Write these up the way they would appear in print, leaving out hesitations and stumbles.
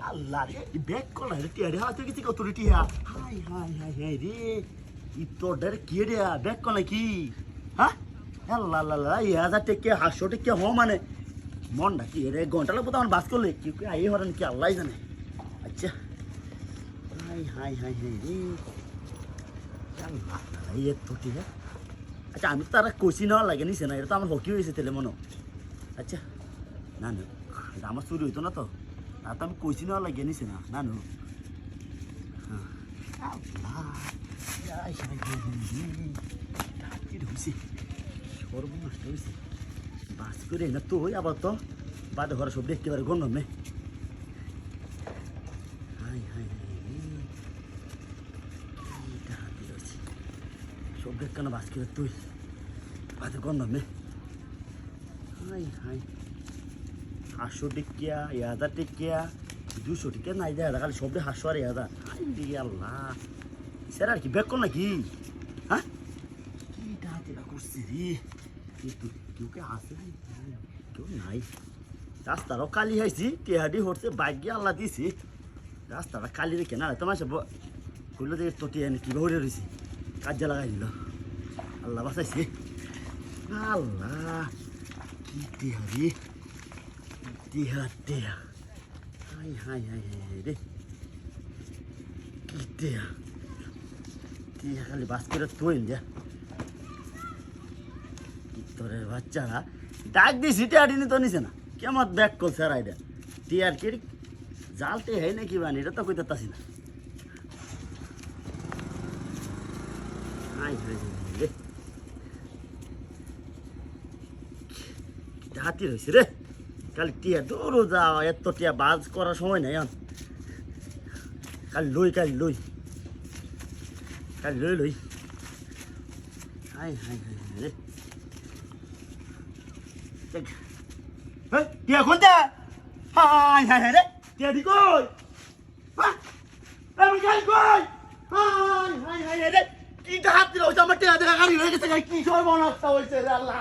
আল্লাহ রে ব্যাগ কলা রে টিয়া রে হাতে কিছু কত রে টিয়া হাই হাই হাই হাই রে ই তোর ডের কি রে ব্যাগ কলা কি হ্যাঁ আল্লাহ আল্লাহ ইয়া যা টেকে 500 টেকে হ মানে মন ডাকি রে ঘন্টা লাগবো তো আমার বাস করলে কি আই হরেন কি আল্লাহ জানে আচ্ছা হাই হাই হাই হাই রে আল্লাহ এই তো টিয়া আচ্ছা আমি তো আর কষি নেওয়া লাগে নিছে না এটা তো আমার হকি হয়েছে তেলে মনো আচ্ছা না না আমার চুরি হইতো না তো আর তো আমি কষি নেওয়া লাগে নিছে না না নো সর্বনষ্ট হয়েছে বাস করে না তো ওই আবার তো বাদে ঘরে সব দেখতে পারে গণ্য নেই হাই হাই হাতি রয়েছে সব দেখ কেন বাস করে তুই বাদে গণ্য নেই হাই হাই 500 টিকিয়া 1000 টিকিয়া 200 টিকিয়া নাই দেয় খালি সব দিয়ে 500 আর 1000 হাই দিকে আল্লাহ স্যার আর কি ব্যাক কর নাকি হ্যাঁ কি ডাহাতিটা করছি রে কিন্তু কেউ কে আসে কেউ নাই রাস্তারও কালি হয়েছি টেহাডি হচ্ছে বাইক গিয়ে আল্লাহ দিয়েছি রাস্তাটা কালি রেখে না তোমার সব করলো দেখে তো টিয়া কীভাবে উড়ে রয়েছি কাজে লাগাই দিল আল্লাহ বাঁচাইছে আল্লাহ কি টেহারি টেহা টেহা হাই হাই হাই হাই রে কি টেহা টেহা খালি বাস করে তুই যা তোরের বাচ্চারা ডাক দিয়েছি টেহাডিনি তো নিছে না কেমন ব্যাক করছে আর আইডা টিয়ার কি জালটে হয় নাকি বানি এটা তো কইতে তাসি না হাই হাই রে হাতি রয়েছে রে খালি টিয়া দৌড়ো যাওয়া এত টিয়া বাজ করার সময় নাই খালি লই লই লই হাই হাই হাই রে টিয়া কোনটা হাই হাই হাই রে টিয়া দি কই হ্যাঁ আমি যাই কই হাই হাই হাই রে কি হাতি রয়েছে আমার টিয়া দেখা গাড়ি হয়ে গেছে কি সর্বনাশটা হয়েছে রে আল্লাহ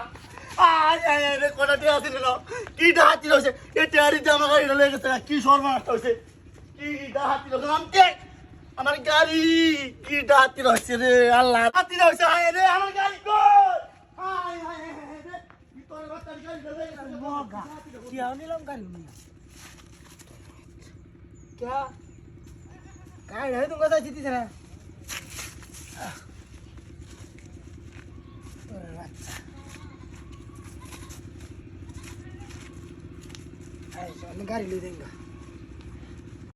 হাই হাই রে কোনটা টিয়া হাতি দিল কি হাতি রয়েছে এই টিয়ারি জামা গাড়ি হয়ে গেছে কি সর্বনাশটা হয়েছে কি হাতি রয়েছে আমার গাড়ি কি হাতি রয়েছে রে আল্লাহ হাতি রয়েছে হাই রে আমার গাড়ি কই হাই হাই হাই রে তোর বাচ্চা গাড়ি ধরে গেছে মগা কি আনিলাম গাড়ি क्या काय है तुमका जायची ती जरा गाड़ी ले देंगे